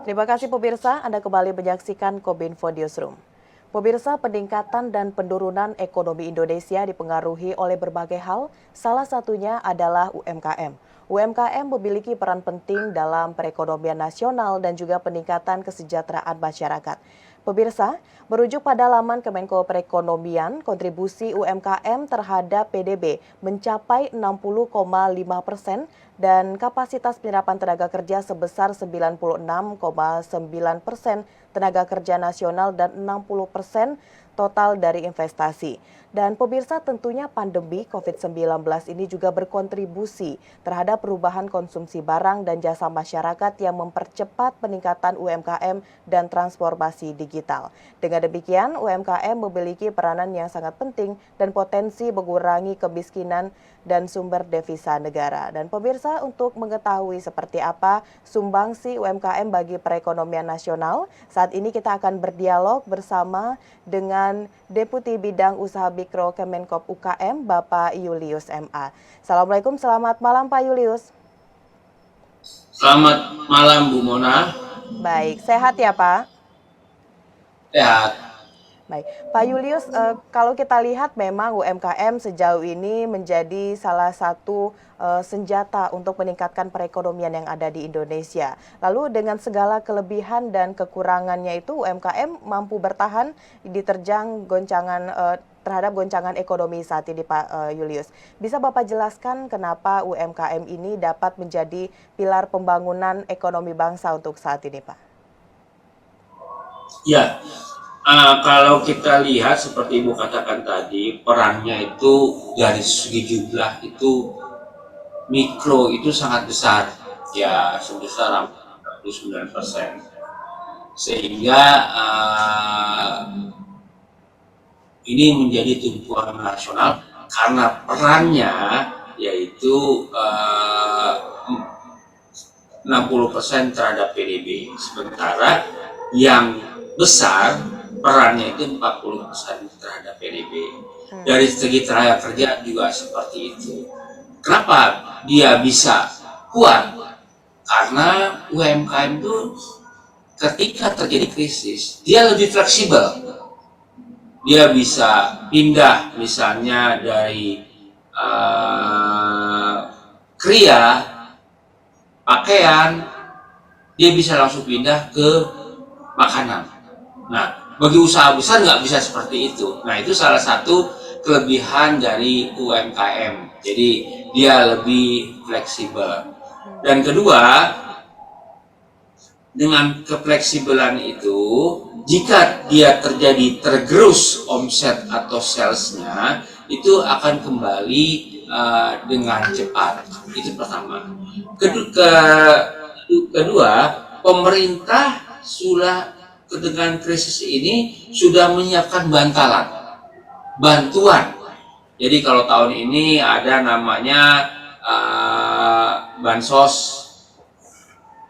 Terima kasih pemirsa, Anda kembali menyaksikan Kominfo Newsroom. Pemirsa, peningkatan dan penurunan ekonomi Indonesia dipengaruhi oleh berbagai hal, salah satunya adalah UMKM. UMKM memiliki peran penting dalam perekonomian nasional dan juga peningkatan kesejahteraan masyarakat. Pemirsa, merujuk pada laman Kemenko Perekonomian, kontribusi UMKM terhadap PDB mencapai 60,5% dan kapasitas penyerapan tenaga kerja sebesar 96,9% tenaga kerja nasional dan 60% total dari investasi. Dan pemirsa, tentunya pandemi COVID-19 ini juga berkontribusi terhadap perubahan konsumsi barang dan jasa masyarakat yang mempercepat peningkatan UMKM dan transformasi digital. Dengan demikian, UMKM memiliki peranan yang sangat penting dan potensi mengurangi kemiskinan dan sumber devisa negara. Dan pemirsa, untuk mengetahui seperti apa sumbangsi UMKM bagi perekonomian nasional, saat ini kita akan berdialog bersama dengan Deputi Bidang Usaha Mikro Kemenkop UKM, Bapak Julius MA. Assalamualaikum, selamat malam Pak Julius. Selamat malam Bu Mona. Baik, sehat ya Pak? Sehat. Baik, Pak Julius, kalau kita lihat memang UMKM sejauh ini menjadi salah satu senjata untuk meningkatkan perekonomian yang ada di Indonesia. Lalu dengan segala kelebihan dan kekurangannya itu UMKM mampu bertahan diterjang terhadap goncangan ekonomi saat ini Pak Julius. Bisa Bapak jelaskan kenapa UMKM ini dapat menjadi pilar pembangunan ekonomi bangsa untuk saat ini Pak? Ya, kalau kita lihat seperti Ibu katakan tadi, perannya itu dari segi jumlah itu mikro itu sangat besar, ya sebesar 49%. Sehingga ini menjadi tumpuan nasional karena perannya yaitu 60% terhadap PDB. Sementara yang besar perannya itu 40% terhadap PDB. Dari segi tenaga kerja juga seperti itu. Kenapa dia bisa kuat? Karena UMKM itu ketika terjadi krisis, dia lebih fleksibel. Dia bisa pindah misalnya dari kria, pakaian, dia bisa langsung pindah ke makanan. Nah, bagi usaha besar nggak bisa seperti itu. Nah, itu salah satu kelebihan dari UMKM. Jadi, dia lebih fleksibel. Dan kedua, dengan kefleksibelan itu, jika dia terjadi tergerus omset atau salesnya, itu akan kembali dengan cepat. Itu pertama. Kedua, pemerintah sudah dengan krisis ini sudah menyiapkan bantuan. Jadi kalau tahun ini ada namanya bansos,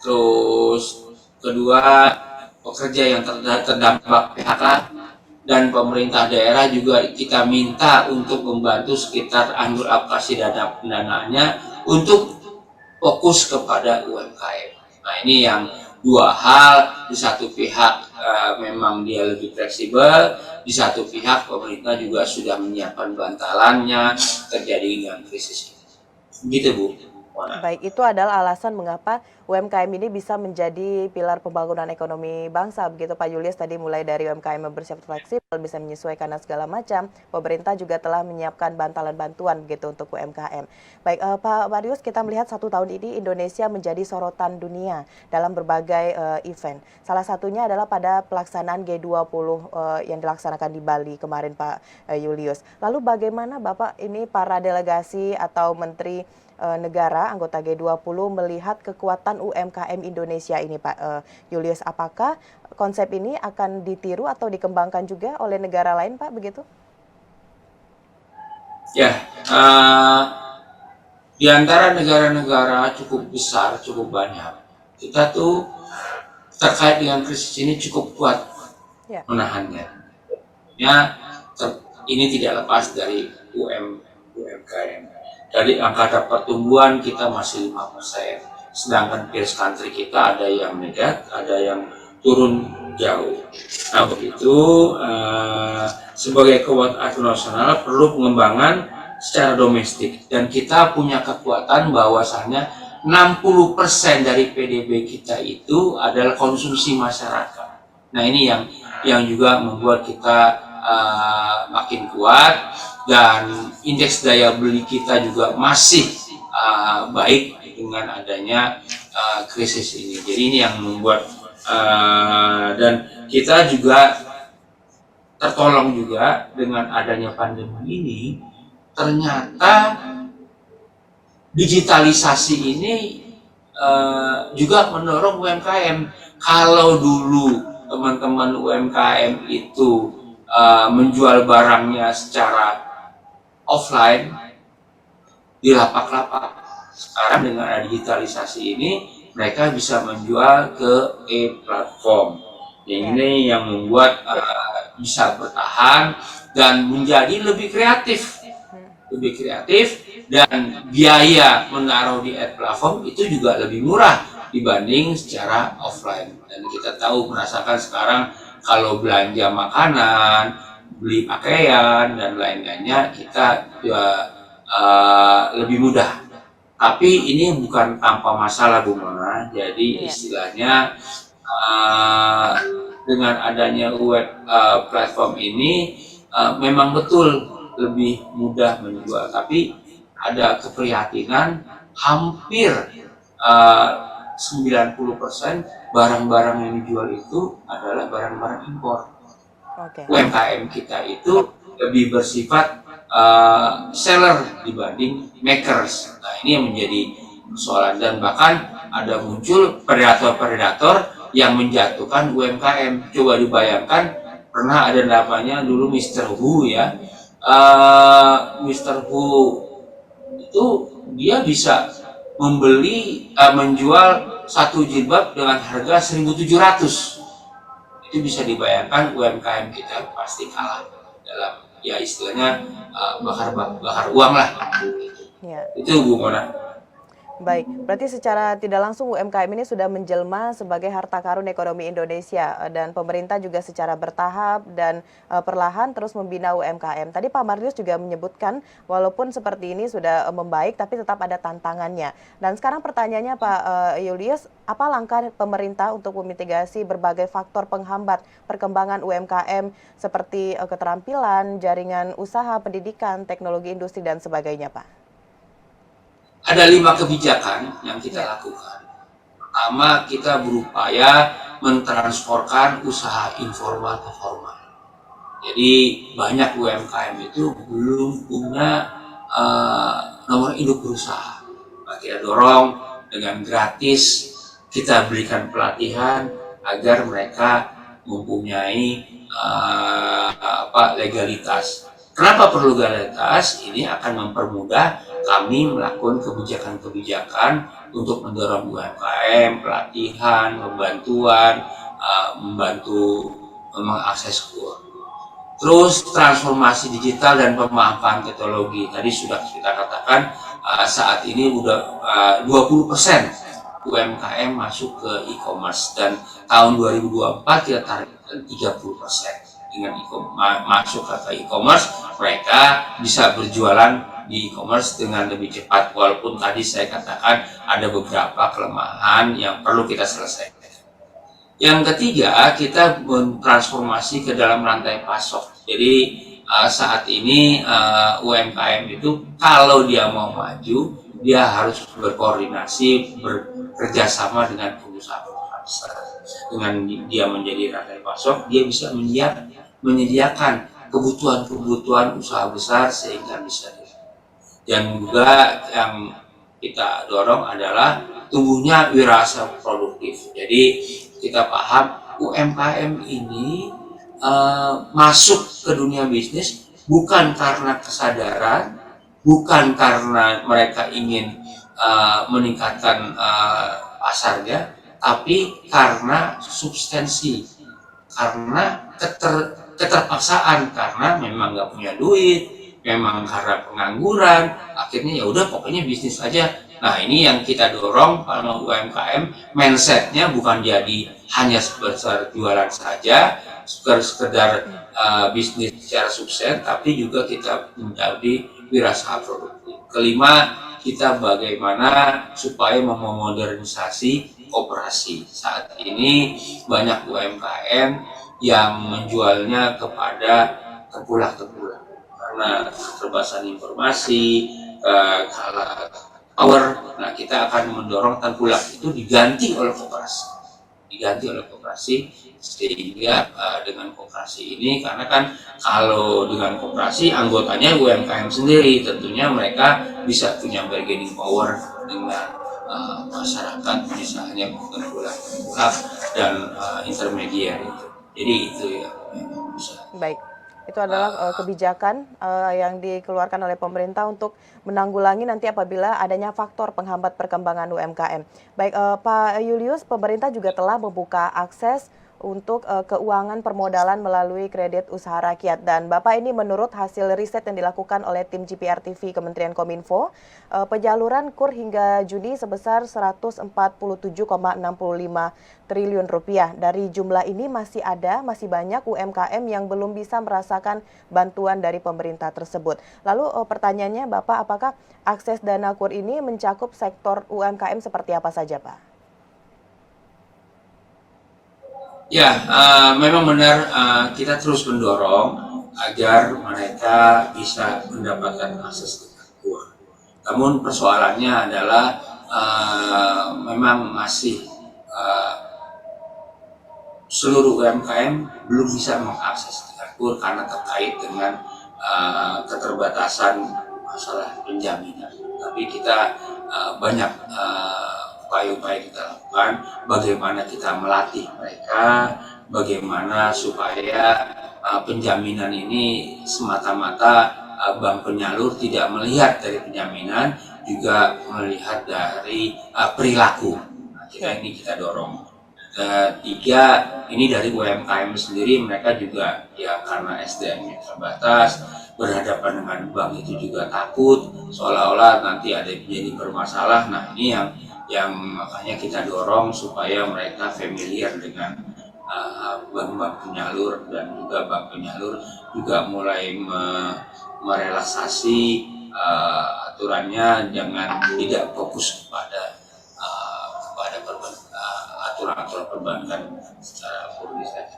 terus kedua pekerja yang terdampak PHK, dan pemerintah daerah juga kita minta untuk membantu sekitar anggur alokasi dana pendanaannya untuk fokus kepada UMKM. Nah, ini yang dua hal, di satu pihak memang dia lebih fleksibel, di satu pihak pemerintah juga sudah menyiapkan bantalannya terjadi dengan krisis ini. Begitu Bu. Baik, itu adalah alasan mengapa UMKM ini bisa menjadi pilar pembangunan ekonomi bangsa. Begitu Pak Julius, tadi mulai dari UMKM yang bersifat fleksibel, bisa menyesuaikan dan segala macam. Pemerintah juga telah menyiapkan bantalan bantuan begitu untuk UMKM. Baik, Pak Marius, kita melihat 1 tahun ini Indonesia menjadi sorotan dunia dalam berbagai event. Salah satunya adalah pada pelaksanaan G20 yang dilaksanakan di Bali kemarin Pak Julius. Lalu bagaimana Bapak ini para delegasi atau menteri negara anggota G20 melihat kekuatan UMKM Indonesia ini Pak Julius, apakah konsep ini akan ditiru atau dikembangkan juga oleh negara lain Pak, begitu? Ya, di antara negara-negara cukup besar, cukup banyak, kita tuh terkait dengan krisis ini cukup kuat menahannya. Ya, ini tidak lepas dari UMKM. Dari angka pertumbuhan kita masih 5%. sedangkan peers country kita ada yang negatif, ada yang turun jauh. Nah, begitu sebagai kekuatan nasional perlu pengembangan secara domestik, dan kita punya kekuatan bahwasanya 60% dari PDB kita itu adalah konsumsi masyarakat. Nah, ini yang juga membuat kita makin kuat, dan indeks daya beli kita juga masih baik dengan adanya krisis ini. Jadi ini yang membuat dan kita juga tertolong juga dengan adanya pandemi ini. Ternyata digitalisasi ini juga mendorong UMKM. Kalau dulu teman-teman UMKM itu menjual barangnya secara offline di lapak-lapak, sekarang dengan digitalisasi ini mereka bisa menjual ke e-platform. Ini yang membuat bisa bertahan dan menjadi lebih kreatif, dan biaya menaruh di e-platform itu juga lebih murah dibanding secara offline. Dan kita tahu merasakan sekarang kalau belanja makanan, beli pakaian dan lain-lainnya kita lebih mudah. Tapi ini bukan tanpa masalah, Bu Mona. Jadi istilahnya dengan adanya web platform ini memang betul lebih mudah menjual. Tapi ada keprihatinan, hampir 90% barang-barang yang dijual itu adalah barang-barang impor. UMKM kita itu lebih bersifat seller dibanding makers. Nah, ini yang menjadi persoalan, dan bahkan ada muncul predator-predator yang menjatuhkan UMKM. Coba dibayangkan, pernah ada namanya dulu Mr. Who ya. Mr. Who itu dia bisa menjual satu jilbab dengan harga 1.700. Itu bisa dibayangkan UMKM kita pasti kalah dalam, ya istilahnya bakar uang lah. Itu Bu Mona. Baik, berarti secara tidak langsung UMKM ini sudah menjelma sebagai harta karun ekonomi Indonesia, dan pemerintah juga secara bertahap dan perlahan terus membina UMKM. Tadi Pak Mardius juga menyebutkan walaupun seperti ini sudah membaik tapi tetap ada tantangannya. Dan sekarang pertanyaannya Pak Julius, apa langkah pemerintah untuk memitigasi berbagai faktor penghambat perkembangan UMKM seperti keterampilan, jaringan usaha, pendidikan, teknologi industri dan sebagainya, Pak? Ada 5 kebijakan yang kita lakukan. Pertama, kita berupaya mentransformasikan usaha informal ke formal. Jadi banyak UMKM itu belum punya nomor induk berusaha. Kita dorong dengan gratis, kita berikan pelatihan agar mereka mempunyai legalitas. Kenapa perlu legalitas? Ini akan mempermudah kami melakukan kebijakan-kebijakan untuk mendorong UMKM, pelatihan, membantu mengakses kur. Terus transformasi digital dan pemanfaatan teknologi. Tadi sudah kita katakan saat ini udah 20% UMKM masuk ke e-commerce, dan tahun 2024 kita targetkan 30%. Dengan masuk ke e-commerce, mereka bisa berjualan di e-commerce dengan lebih cepat, walaupun tadi saya katakan ada beberapa kelemahan yang perlu kita selesaikan. Yang ketiga, kita mentransformasi ke dalam rantai pasok. Jadi saat ini UMKM itu kalau dia mau maju, dia harus berkoordinasi, bekerjasama dengan pengusaha besar. Dengan dia menjadi rantai pasok, dia bisa menyediakan kebutuhan usaha besar sehingga bisa. Dan juga yang kita dorong adalah tumbuhnya wirausaha produktif. Jadi kita paham UMKM ini masuk ke dunia bisnis bukan karena kesadaran, bukan karena mereka ingin meningkatkan pasarnya, tapi karena substansi, karena keterpaksaan, karena memang nggak punya duit, memang karena pengangguran, akhirnya ya udah pokoknya bisnis aja Nah, ini yang kita dorong kalau UMKM, mindsetnya bukan jadi hanya sebesar jualan saja, sekedar bisnis secara sukses, tapi juga kita menjadi wirausaha produktif. Kelima, kita bagaimana supaya memodernisasi koperasi. Saat ini banyak UMKM yang menjualnya kepada tengkulak-tengkulak karena keterbatasan informasi, kalah power. Nah, kita akan mendorong tengkulak itu diganti oleh koperasi, sehingga dengan koperasi ini, karena kan kalau dengan koperasi anggotanya UMKM sendiri, tentunya mereka bisa punya bargaining power dengan masyarakat, misalnya tengkulak dan intermediary. Jadi itu ya bisa. Baik, itu adalah kebijakan yang dikeluarkan oleh pemerintah untuk menanggulangi nanti apabila adanya faktor penghambat perkembangan UMKM. Baik, Pak Julius, pemerintah juga telah membuka akses untuk keuangan permodalan melalui kredit usaha rakyat. Dan Bapak, ini menurut hasil riset yang dilakukan oleh tim GPR TV Kementerian Kominfo, penyaluran KUR hingga Juni sebesar 147,65 triliun rupiah. Dari jumlah ini masih banyak UMKM yang belum bisa merasakan bantuan dari pemerintah tersebut. Lalu pertanyaannya Bapak, apakah akses dana KUR ini mencakup sektor UMKM seperti apa saja, Pak? Ya, memang benar, kita terus mendorong agar mereka bisa mendapatkan akses ke KUR. Namun persoalannya adalah memang masih seluruh UMKM belum bisa mengakses KUR karena terkait dengan keterbatasan masalah penjaminan. Tapi kita banyak upaya-upaya kita lakukan, bagaimana kita melatih mereka, bagaimana supaya penjaminan ini semata-mata bank penyalur tidak melihat dari penjaminan, juga melihat dari perilaku. Nah, kita dorong. Tiga, ini dari UMKM sendiri, mereka juga ya karena SDM-nya terbatas, berhadapan dengan bank itu juga takut, seolah-olah nanti ada yang jadi bermasalah. Nah, ini yang makanya kita dorong supaya mereka familiar dengan bank-bank penyalur, dan juga bank penyalur juga mulai merelaksasi aturannya, jangan tidak fokus kepada aturan-aturan perbankan secara organisasi.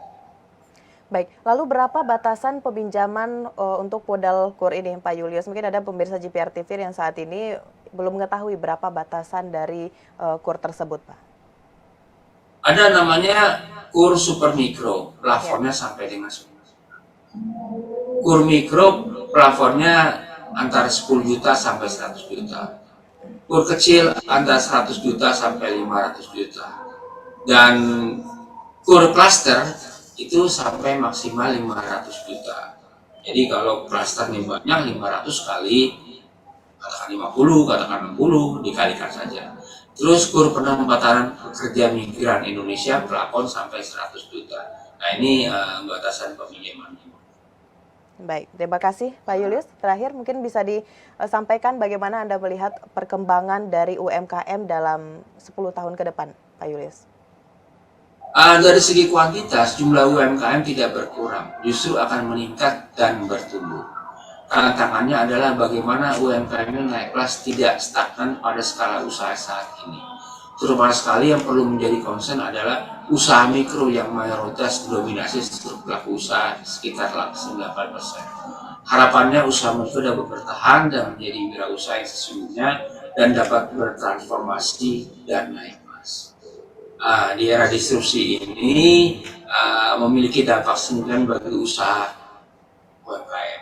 Baik, lalu berapa batasan peminjaman untuk modal KUR ini, Pak Julius? Mungkin ada pemirsa GPR TV yang saat ini belum mengetahui berapa batasan dari KUR tersebut, Pak. Ada namanya KUR super mikro, plafonnya sampai dengan 10. KUR mikro plafonnya antara 10 juta sampai 100 juta. KUR kecil antara 100 juta sampai 500 juta. Dan KUR cluster itu sampai maksimal 500 juta. Jadi kalau klasternya banyak, 500 kali, katakan 50, katakan 60, dikalikan saja. Terus KUR penempatan pekerja migran Indonesia plafon sampai 100 juta. Nah, ini batasan peminjaman. Baik, terima kasih Pak Julius. Terakhir mungkin bisa disampaikan bagaimana Anda melihat perkembangan dari UMKM dalam 10 tahun ke depan, Pak Julius. Dari segi kuantitas, jumlah UMKM tidak berkurang, justru akan meningkat dan bertumbuh. Tantangannya adalah bagaimana UMKM ini naik kelas tidak stagnan pada skala usaha saat ini. Terutama sekali yang perlu menjadi concern adalah usaha mikro yang mayoritas dominasi seluruh pelaku usaha sekitar 9%. Harapannya usaha mikro dapat bertahan dan menjadi wirausaha yang sesungguhnya dan dapat bertransformasi dan naik kelas. Di era disrupsi ini memiliki dampak signifikan bagi usaha UMKM.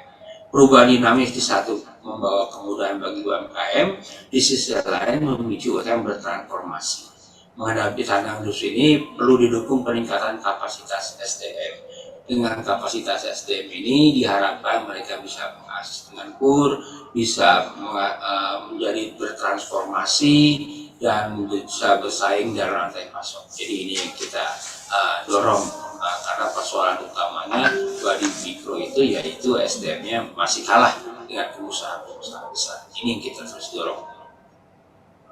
Perubahan dinamis di satu membawa kemudahan bagi UMKM, di sisi lain memicu UMKM bertransformasi. Menghadapi tantangan disrupsi ini perlu didukung peningkatan kapasitas SDM. Dengan kapasitas SDM ini diharapkan mereka bisa mengakses dengan KUR, bisa menjadi bertransformasi, dan bisa bersaing dalam rantai pasok. Jadi ini yang kita dorong, karena persoalan utamanya bagi mikro itu yaitu SDM-nya masih kalah dengan pengusaha besar. Ini yang kita terus dorong.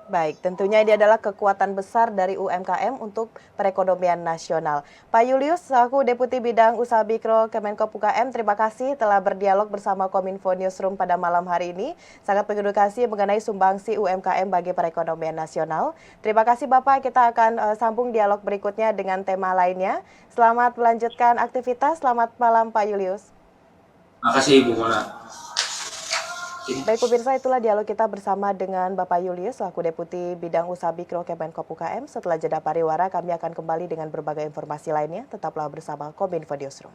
Baik, tentunya ini adalah kekuatan besar dari UMKM untuk perekonomian nasional. Pak Julius, selaku Deputi Bidang Usaha Mikro Kemenkop UKM, terima kasih telah berdialog bersama Kominfo Newsroom pada malam hari ini. Sangat mengedukasi mengenai sumbangsi UMKM bagi perekonomian nasional. Terima kasih Bapak, kita akan sambung dialog berikutnya dengan tema lainnya. Selamat melanjutkan aktivitas, selamat malam Pak Julius. Terima kasih Bu Mona. Baik pemirsa, itulah dialog kita bersama dengan Bapak Julius selaku Deputi Bidang Usaha Mikro Kemenkop UKM. Setelah jeda pariwara, kami akan kembali dengan berbagai informasi lainnya. Tetaplah bersama Kominfo Newsroom.